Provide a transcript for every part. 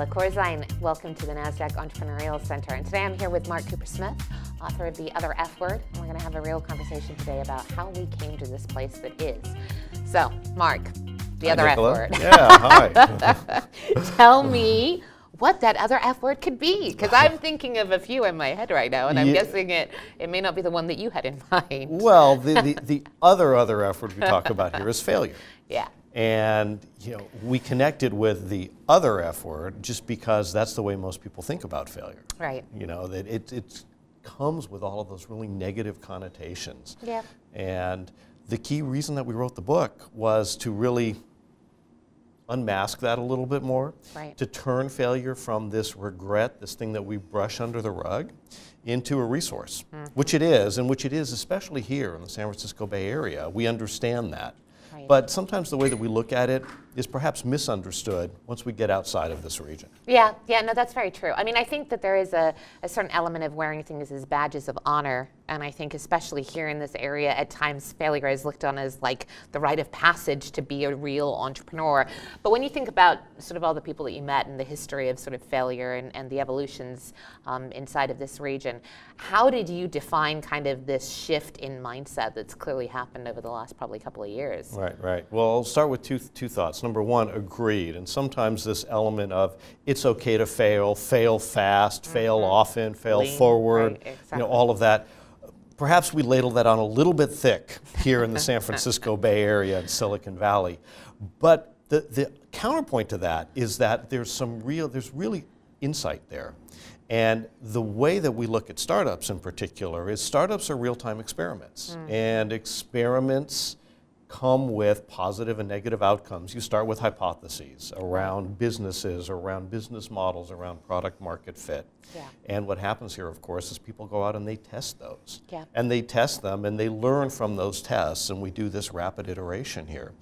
Nicola Corzine. Welcome to the Nasdaq Entrepreneurial Center. And today I'm here with Mark Coopersmith, author of The Other F Word. And we're going to have a real conversation today about how we came to this place that is. So, Mark, The Other F Word. Yeah, hi. Tell me what that other F word could be, because I'm thinking of a few in my head right now, and I'm guessing it may not be the one that you had in mind. Well, the other F word we talk about here is failure. Yeah. And we connected with the other F word just because that's the way most people think about failure. Right. That it comes with all of those really negative connotations. Yeah. And the key reason that we wrote the book was to really unmask that a little bit more, right. To turn failure from this regret, this thing that we brush under the rug, into a resource, which it is, and which it is especially here in the San Francisco Bay Area. We understand that. Right. But sometimes the way that we look at it is perhaps misunderstood once we get outside of this region. Yeah, no, that's very true. I mean, I think that there is a certain element of wearing things as badges of honor, and I think especially here in this area, at times failure is looked on as like the rite of passage to be a real entrepreneur. But when you think about sort of all the people that you met and the history of sort of failure and the evolutions inside of this region, how did you define kind of this shift in mindset that's clearly happened over the last probably couple of years? Right. Well, I'll start with two thoughts. Number one, agreed. And sometimes this element of it's okay to fail fast, fail often, fail Lean, forward, right, exactly. All of that. Perhaps we ladle that on a little bit thick here in the San Francisco Bay Area and Silicon Valley. But the counterpoint to that is that there's really insight there. And the way that we look at startups in particular is startups are real-time experiments. And experiments come with positive and negative outcomes. You start with hypotheses around businesses, around business models, around product market fit. Yeah. And what happens here, of course, is people go out and they test those. Yeah. And they test them and they learn from those tests, and we do this rapid iteration here.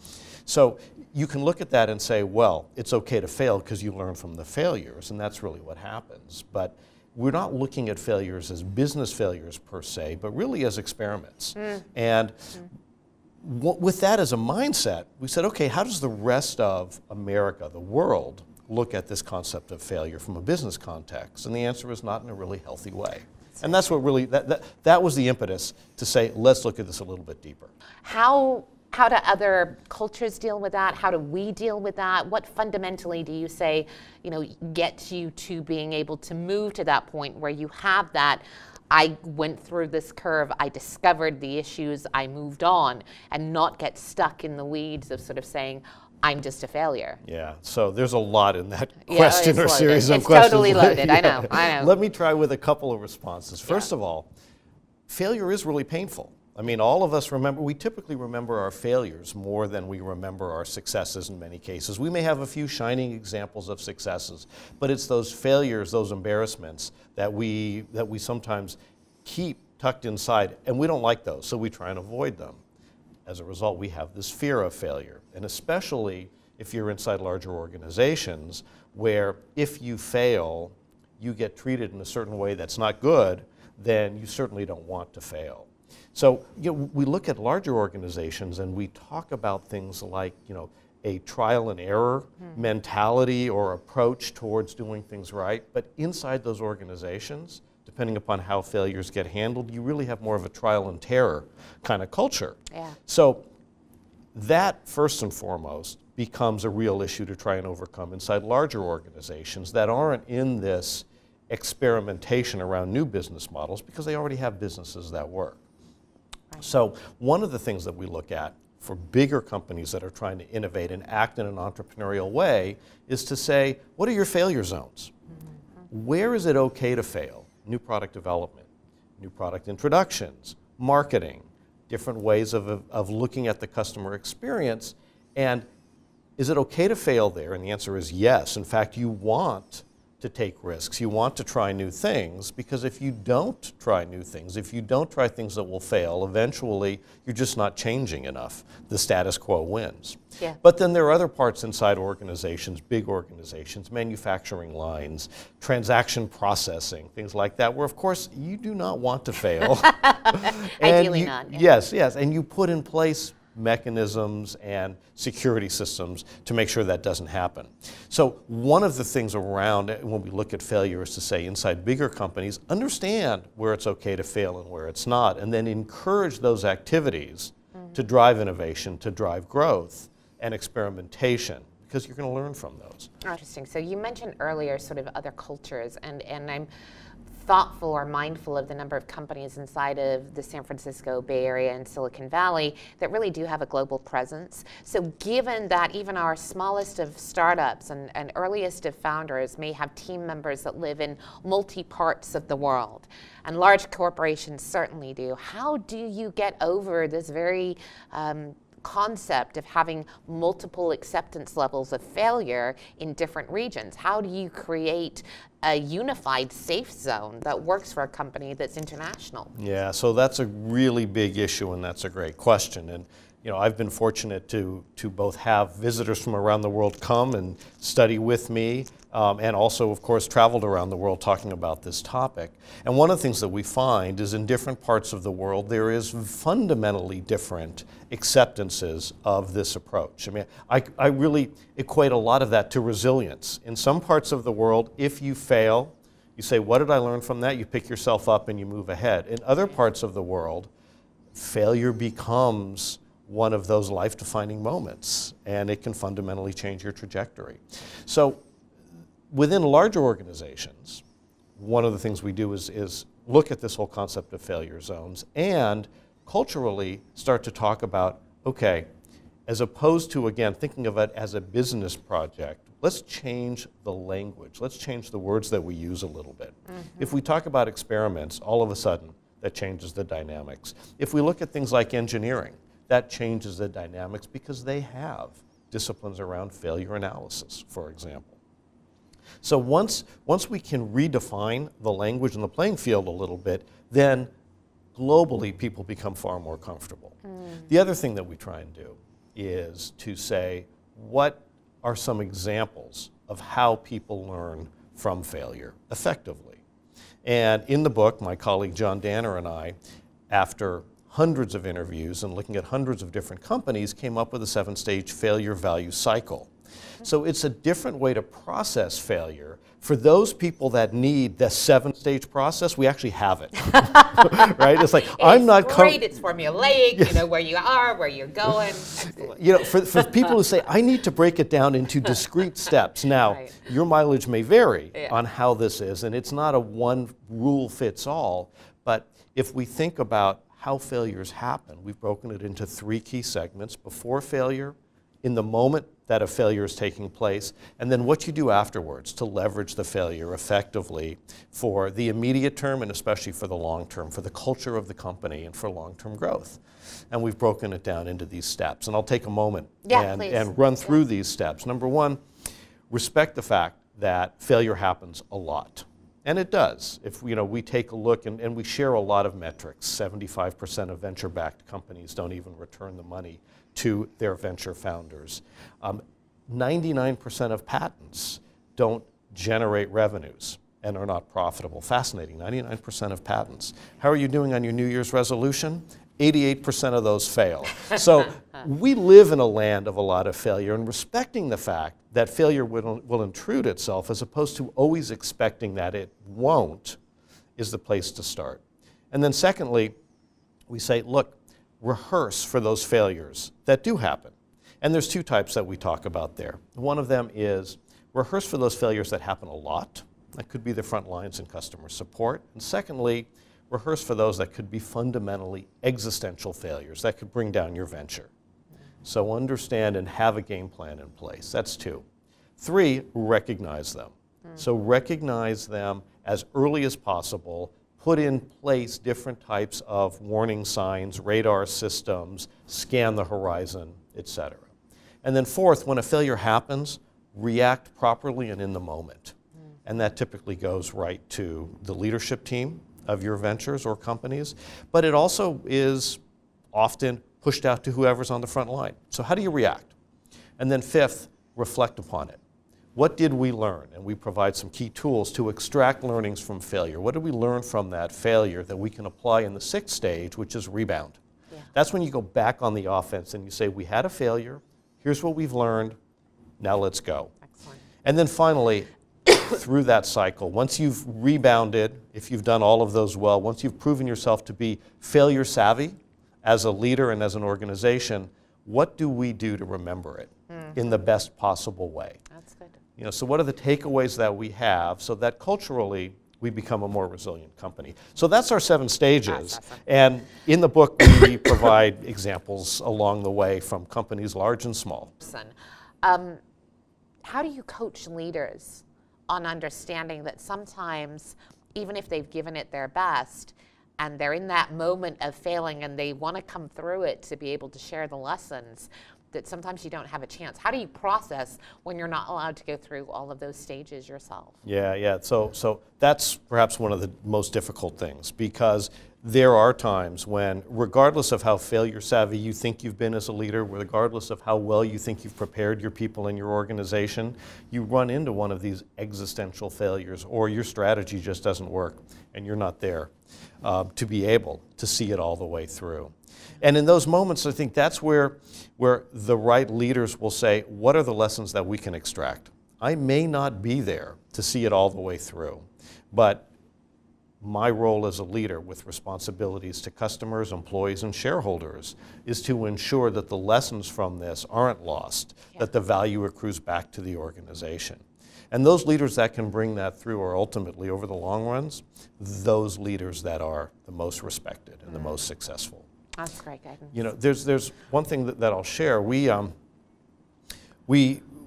So you can look at that and say, well, it's okay to fail because you learn from the failures, and that's really what happens. But we're not looking at failures as business failures per se, but really as experiments. And with that as a mindset, we said, okay, how does the rest of America, the world, look at this concept of failure from a business context? And the answer is not in a really healthy way. And that's what really, that was the impetus to say, let's look at this a little bit deeper. How do other cultures deal with that? How do we deal with that? What fundamentally do you say, gets you to being able to move to that point where you have that, I went through this curve, I discovered the issues, I moved on, and not get stuck in the weeds of sort of saying, I'm just a failure? Yeah, so there's a lot in that question or loaded. series of questions. It's totally loaded, Yeah. I know. Let me try with a couple of responses. First of all, failure is really painful. I mean, all of us we typically remember our failures more than we remember our successes in many cases. We may have a few shining examples of successes, but it's those failures, those embarrassments that we sometimes keep tucked inside, and we don't like those, so we try and avoid them. As a result, we have this fear of failure, and especially if you're inside larger organizations where if you fail, you get treated in a certain way that's not good, then you certainly don't want to fail. So we look at larger organizations and we talk about things like a trial and error mentality or approach towards doing things right. But inside those organizations, depending upon how failures get handled, you really have more of a trial and terror kind of culture. Yeah. So that first and foremost becomes a real issue to try and overcome inside larger organizations that aren't in this experimentation around new business models because they already have businesses that work. So one of the things that we look at for bigger companies that are trying to innovate and act in an entrepreneurial way is to say, what are your failure zones? Where is it okay to fail? New product development, new product introductions, marketing, different ways of looking at the customer experience. And is it okay to fail there? And the answer is yes. In fact, you want to take risks. You want to try new things, because if you don't try new things, if you don't try things that will fail, eventually you're just not changing enough. The status quo wins. Yeah. But then there are other parts inside organizations, big organizations, manufacturing lines, transaction processing, things like that, where of course you do not want to fail. Ideally not. Yeah. Yes, and you put in place mechanisms and security systems to make sure that doesn't happen. So one of the things around when we look at failure is to say inside bigger companies, understand where it's okay to fail and where it's not, and then encourage those activities to drive innovation, to drive growth and experimentation, because you're going to learn from those. Interesting. So you mentioned earlier sort of other cultures, and I'm thoughtful or mindful of the number of companies inside of the San Francisco Bay Area and Silicon Valley that really do have a global presence. So given that even our smallest of startups and earliest of founders may have team members that live in multi-parts of the world, and large corporations certainly do, how do you get over this very concept of having multiple acceptance levels of failure in different regions? How do you create a unified safe zone that works for a company that's international? Yeah, so that's a really big issue, and that's a great question. And you know, I've been fortunate to both have visitors from around the world come and study with me, and also, of course, traveled around the world talking about this topic. And one of the things that we find is in different parts of the world, there is fundamentally different acceptances of this approach. I mean, I really equate a lot of that to resilience. In some parts of the world, if you fail, you say, what did I learn from that? You pick yourself up and you move ahead. In other parts of the world, failure becomes one of those life-defining moments, and it can fundamentally change your trajectory. So within larger organizations, one of the things we do is look at this whole concept of failure zones and culturally start to talk about, okay, as opposed to, again, thinking of it as a business project, let's change the language. Let's change the words that we use a little bit. If we talk about experiments, all of a sudden, that changes the dynamics. If we look at things like engineering, that changes the dynamics because they have disciplines around failure analysis, for example. So once we can redefine the language and the playing field a little bit, then globally people become far more comfortable. The other thing that we try and do is to say, what are some examples of how people learn from failure effectively? And in the book, my colleague John Danner and I, after hundreds of interviews and looking at hundreds of different companies, came up with a 7-stage failure value cycle. So it's a different way to process failure. For those people that need the 7-stage process, we actually have it. Right? It's like, I'm not great, it's formulaic, you know where you are, where you're going. You know, for people who say, I need to break it down into discrete steps. Now, Right. your mileage may vary on how this is, and it's not a one rule fits all, but if we think about how failures happen, we've broken it into 3 key segments: before failure, in the moment that a failure is taking place, and then what you do afterwards to leverage the failure effectively for the immediate term and especially for the long term, for the culture of the company and for long-term growth. And we've broken it down into these steps. And I'll take a moment and run through these steps. Number 1, respect the fact that failure happens a lot. And it does. If we take a look, and we share a lot of metrics, 75% of venture-backed companies don't even return the money to their venture founders. 99% of patents don't generate revenues and are not profitable. Fascinating, 99% of patents. How are you doing on your New Year's resolution? 88% of those fail. So we live in a land of a lot of failure, and respecting the fact that failure will intrude itself as opposed to always expecting that it won't is the place to start. And then secondly, we say, look, rehearse for those failures that do happen. And there's 2 types that we talk about there. One of them is rehearse for those failures that happen a lot. That could be the front lines in customer support. And secondly, rehearse for those that could be fundamentally existential failures that could bring down your venture. So understand and have a game plan in place. That's 2. 3, recognize them. So recognize them as early as possible. Put in place different types of warning signs, radar systems, scan the horizon, etc. And then 4th, when a failure happens, react properly and in the moment. And that typically goes right to the leadership team of your ventures or companies, but it also is often pushed out to whoever's on the front line. So how do you react? And then 5th, reflect upon it. What did we learn? And we provide some key tools to extract learnings from failure. What did we learn from that failure that we can apply in the 6th stage, which is rebound? Yeah. That's when you go back on the offense and you say, we had a failure, here's what we've learned, now let's go. Excellent. And then finally, through that cycle, once you've rebounded, if you've done all of those well, once you've proven yourself to be failure savvy as a leader and as an organization, what do we do to remember it in the best possible way? That's good. You know, so what are the takeaways that we have so that culturally we become a more resilient company? So that's our 7 stages. That's awesome. And in the book, we provide examples along the way from companies large and small. How do you coach leaders on understanding that sometimes, even if they've given it their best, and they're in that moment of failing and they want to come through it to be able to share the lessons, that sometimes you don't have a chance? How do you process when you're not allowed to go through all of those stages yourself? Yeah. So that's perhaps one of the most difficult things, because there are times when, regardless of how failure savvy you think you've been as a leader, regardless of how well you think you've prepared your people in your organization, you run into one of these existential failures, or your strategy just doesn't work and you're not there to be able to see it all the way through. And in those moments, I think that's where the right leaders will say, what are the lessons that we can extract? I may not be there to see it all the way through, but my role as a leader with responsibilities to customers, employees, and shareholders is to ensure that the lessons from this aren't lost, that the value accrues back to the organization. And those leaders that can bring that through are ultimately, over the long runs, those leaders that are the most respected and the most successful. That's great guidance. You know, there's one thing that I'll share. We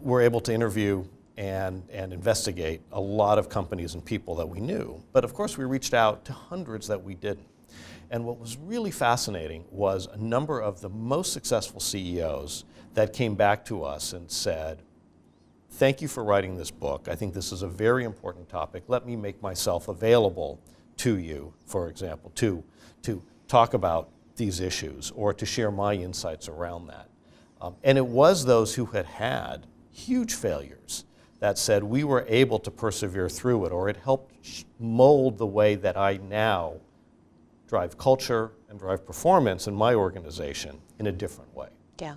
were able to interview and investigate a lot of companies and people that we knew. But of course, we reached out to hundreds that we didn't. And what was really fascinating was a number of the most successful CEOs that came back to us and said, thank you for writing this book. I think this is a very important topic. Let me make myself available to you, for example, to talk about these issues or to share my insights around that. And it was those who had had huge failures that said we were able to persevere through it, or it helped mold the way that I now drive culture and drive performance in my organization in a different way. Yeah.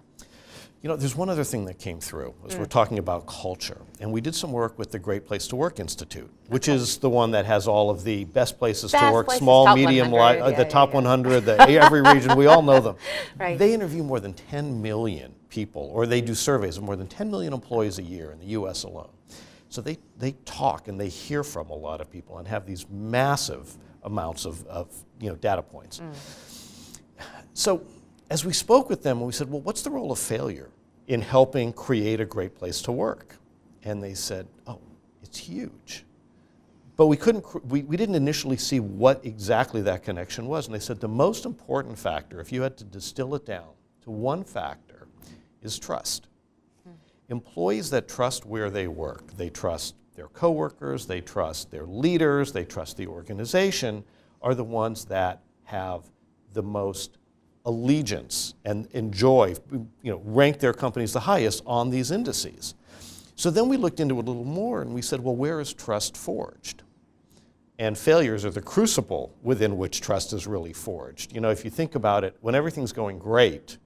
You know, there's one other thing that came through as we're talking about culture, and we did some work with the Great Place to Work Institute, which is the one that has all of the best places to work, small, medium, the top 100, every region, we all know them. Right. They interview more than 10 million people, or they do surveys of more than 10 million employees a year in the US alone. So they talk and they hear from a lot of people and have these massive amounts of data points. So as we spoke with them, we said, well, what's the role of failure in helping create a great place to work? And they said, oh, it's huge. But we didn't initially see what exactly that connection was. And they said the most important factor, if you had to distill it down to one factor, is trust. Employees that trust where they work, they trust their coworkers, they trust their leaders, they trust the organization, are the ones that have the most allegiance and enjoy, rank their companies the highest on these indices. So then we looked into it a little more and we said, well, where is trust forged? And failures are the crucible within which trust is really forged. You know, if you think about it, when everything's going great,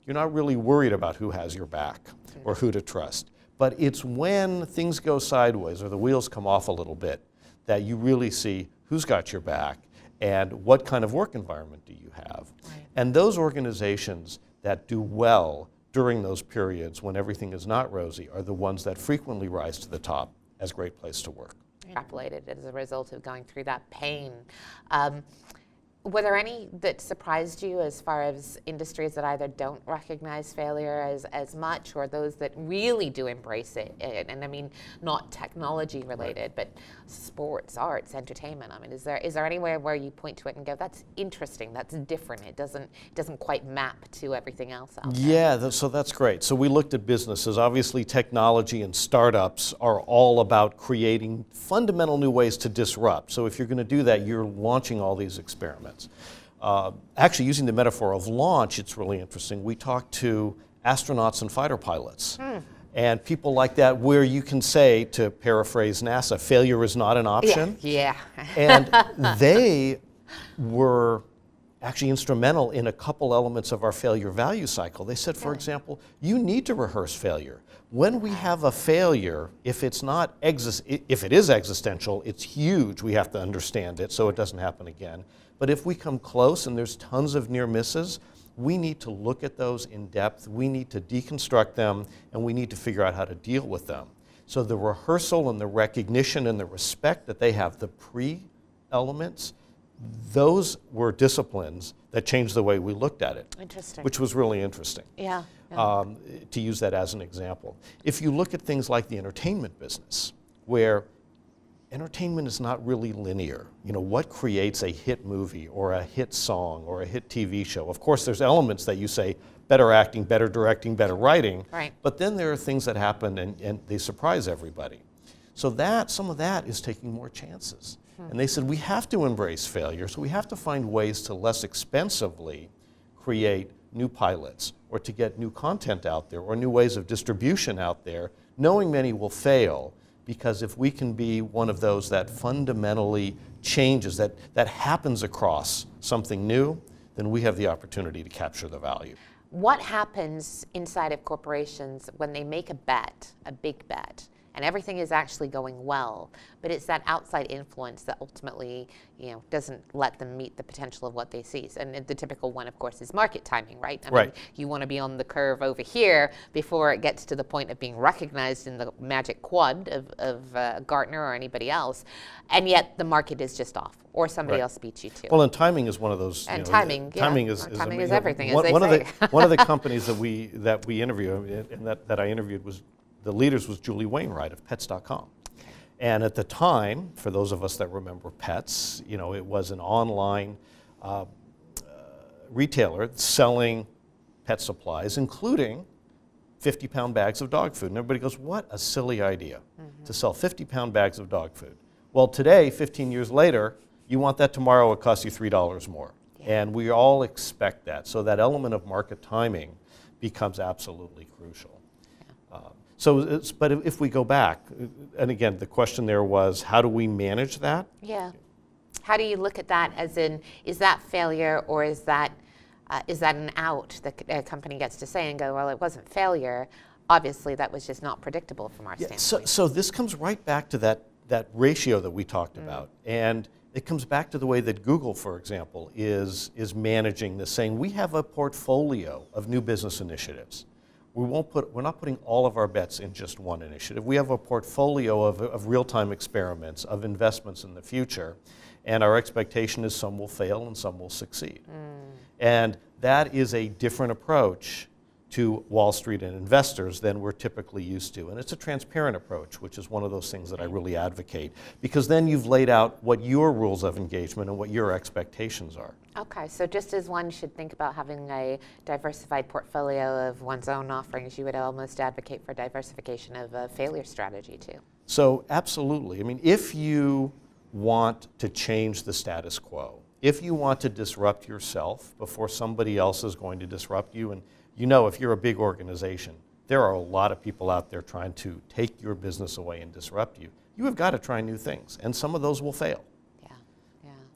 you're not really worried about who has your back or who to trust. But it's when things go sideways or the wheels come off a little bit that you really see who's got your back and what kind of work environment do you have. Right. And those organizations that do well during those periods when everything is not rosy are the ones that frequently rise to the top as great place to work. Extrapolated as a result of going through that pain. Were there any that surprised you as far as industries that either don't recognize failure as much, or those that really do embrace it? And I mean, not technology related, but sports, arts, entertainment. I mean, is there anywhere where you point to it and go, that's interesting, that's different, it doesn't quite map to everything else out there? Yeah, so that's great. So we looked at businesses. Obviously, technology and startups are all about creating fundamental new ways to disrupt. So if you're going to do that, you're launching all these experiments. Actually, using the metaphor of launch, it's really interesting. We talked to astronauts and fighter pilots and people like that, where you can say, to paraphrase NASA, failure is not an option. Yeah. And they were actually instrumental in a couple elements of our failure value cycle. They said, for example, you need to rehearse failure. When we have a failure, if it is existential, it's huge. We have to understand it so it doesn't happen again. But if we come close and there's tons of near misses, we need to look at those in depth. We need to deconstruct them, and we need to figure out how to deal with them. So the rehearsal and the recognition and the respect that they have, the pre-elements, those were disciplines that changed the way we looked at it. Interesting. Which was really interesting. Yeah. To use that as an example. If you look at things like the entertainment business, where entertainment is not really linear. You know, what creates a hit movie or a hit song or a hit TV show? Of course, there's elements that you say, better acting, better directing, better writing. Right. But then there are things that happen and they surprise everybody. So some of that is taking more chances. And they said, we have to embrace failure, so we have to find ways to less expensively create new pilots or to get new content out there or new ways of distribution out there, knowing many will fail, because if we can be one of those that fundamentally changes, that happens across something new, then we have the opportunity to capture the value. What happens inside of corporations when they make a bet, a big bet, and everything is actually going well, but it's that outside influence that ultimately, doesn't let them meet the potential of what they see? And the typical one, of course, is market timing, right? I mean, you want to be on the curve over here before it gets to the point of being recognized in the magic quad of Gartner or anybody else, and yet the market is just off, or somebody else beats you to it. Well, and timing is one of those. And timing is everything, one, as they one say. One of the companies that we interview and that I interviewed was. The leaders was Julie Wainwright of Pets.com. And at the time, for those of us that remember Pets, it was an online retailer selling pet supplies, including 50-pound bags of dog food. And everybody goes, what a silly idea to sell 50-pound bags of dog food. Well, today, 15 years later, you want that tomorrow, it costs you $3 more. Yeah. And we all expect that. So that element of market timing becomes absolutely crucial. But if we go back, and again, the question there was, how do we manage that? Yeah. How do you look at that as in, is that failure, or is that an out that a company gets to say and go, well, it wasn't failure. Obviously, that was just not predictable from our standpoint. So this comes right back to that ratio that we talked about. And it comes back to the way that Google, for example, is managing this, saying we have a portfolio of new business initiatives. We're not putting all of our bets in just one initiative. We have a portfolio of real-time experiments, of investments in the future, and our expectation is some will fail and some will succeed. And that is a different approach to Wall Street and investors than we're typically used to. And it's a transparent approach, which is one of those things that I really advocate, because then you've laid out what your rules of engagement and what your expectations are. Okay, so just as one should think about having a diversified portfolio of one's own offerings, you would almost advocate for diversification of a failure strategy too. So absolutely. I mean, if you want to change the status quo, if you want to disrupt yourself before somebody else is going to disrupt you, and if you're a big organization, there are a lot of people out there trying to take your business away and disrupt you. You have got to try new things, and some of those will fail. Yeah.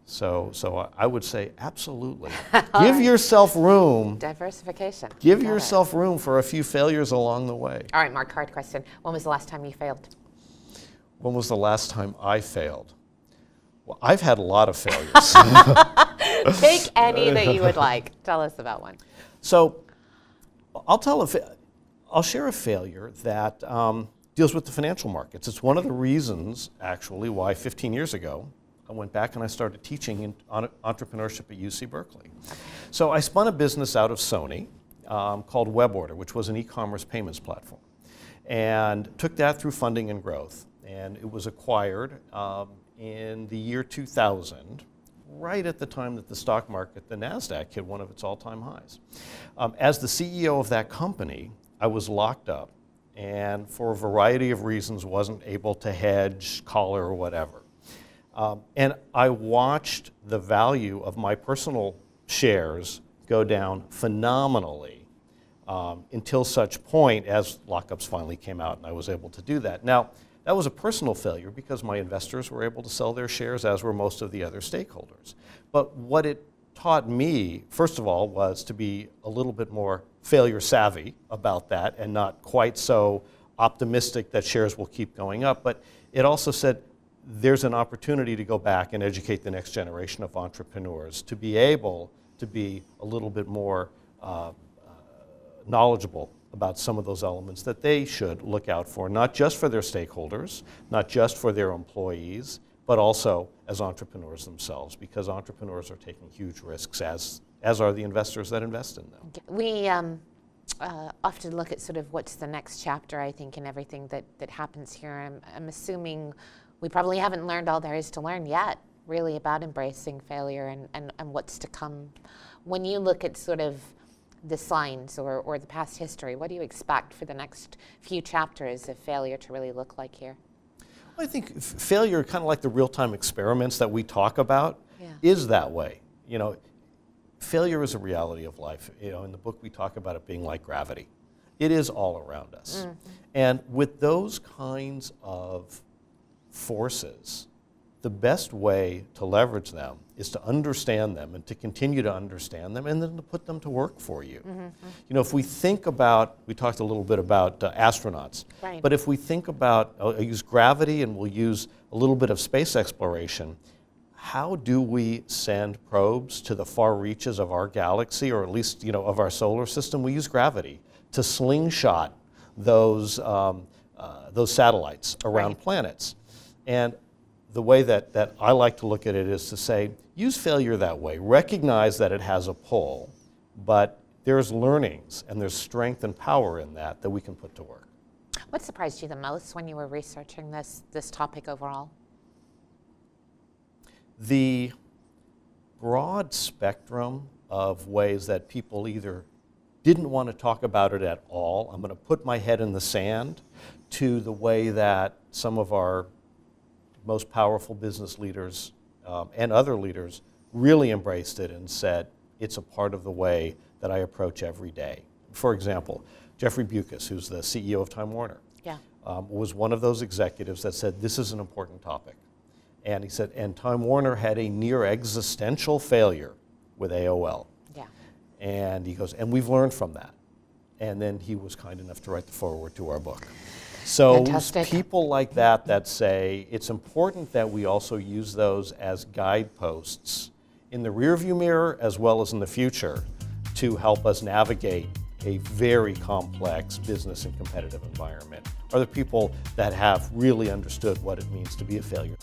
So I would say absolutely. Give yourself room. Diversification. Give yourself room for a few failures along the way. All right, Mark, hard question. When was the last time you failed? When was the last time I failed? Well, I've had a lot of failures. Take any that you would like. Tell us about one. So I'll share a failure that deals with the financial markets. It's one of the reasons, actually, why 15 years ago I went back and I started teaching in entrepreneurship at UC Berkeley. So I spun a business out of Sony called WebOrder, which was an e-commerce payments platform, and took that through funding and growth. And it was acquired in the year 2000, right at the time that the stock market, the Nasdaq, hit one of its all-time highs. As the CEO of that company, I was locked up and for a variety of reasons wasn't able to hedge, collar, or whatever. And I watched the value of my personal shares go down phenomenally until such point as lockups finally came out and I was able to do that. Now, that was a personal failure because my investors were able to sell their shares, as were most of the other stakeholders. But what it taught me, first of all, was to be a little bit more failure savvy about that and not quite so optimistic that shares will keep going up. But it also said there's an opportunity to go back and educate the next generation of entrepreneurs to be able to be a little bit more knowledgeable about some of those elements that they should look out for, not just for their stakeholders, not just for their employees, but also as entrepreneurs themselves, because entrepreneurs are taking huge risks, as are the investors that invest in them. We often look at sort of what's the next chapter, I think, in everything that happens here. I'm assuming we probably haven't learned all there is to learn yet, really, about embracing failure and what's to come. When you look at sort of the signs or the past history, what do you expect for the next few chapters of failure to really look like here? I think failure, kind of like the real-time experiments that we talk about, is that way. You know, failure is a reality of life. You know, in the book we talk about it being like gravity. It is all around us. Mm-hmm. And with those kinds of forces, the best way to leverage them is to understand them and to continue to understand them and then to put them to work for you. Mm-hmm. You know, if we think about, we talked a little bit about astronauts, right. But if we think about, I'll use gravity and we'll use a little bit of space exploration, how do we send probes to the far reaches of our galaxy, or at least, you know, of our solar system? We use gravity to slingshot those satellites around right. planets. And the way that I like to look at it is to say, use failure that way. Recognize that it has a pull, but there's learnings and there's strength and power in that we can put to work. What surprised you the most when you were researching this topic overall? The broad spectrum of ways that people either didn't want to talk about it at all, I'm going to put my head in the sand, to the way that some of our most powerful business leaders and other leaders really embraced it and said, it's a part of the way that I approach every day. For example, Jeffrey Bewkes, who's the CEO of Time Warner, was one of those executives that said, this is an important topic. And he said, and Time Warner had a near existential failure with AOL. Yeah. And he goes, and we've learned from that. And then he was kind enough to write the foreword to our book. So fantastic. People like that say it's important that we also use those as guideposts in the rearview mirror as well as in the future to help us navigate a very complex business and competitive environment, are the people that have really understood what it means to be a failure.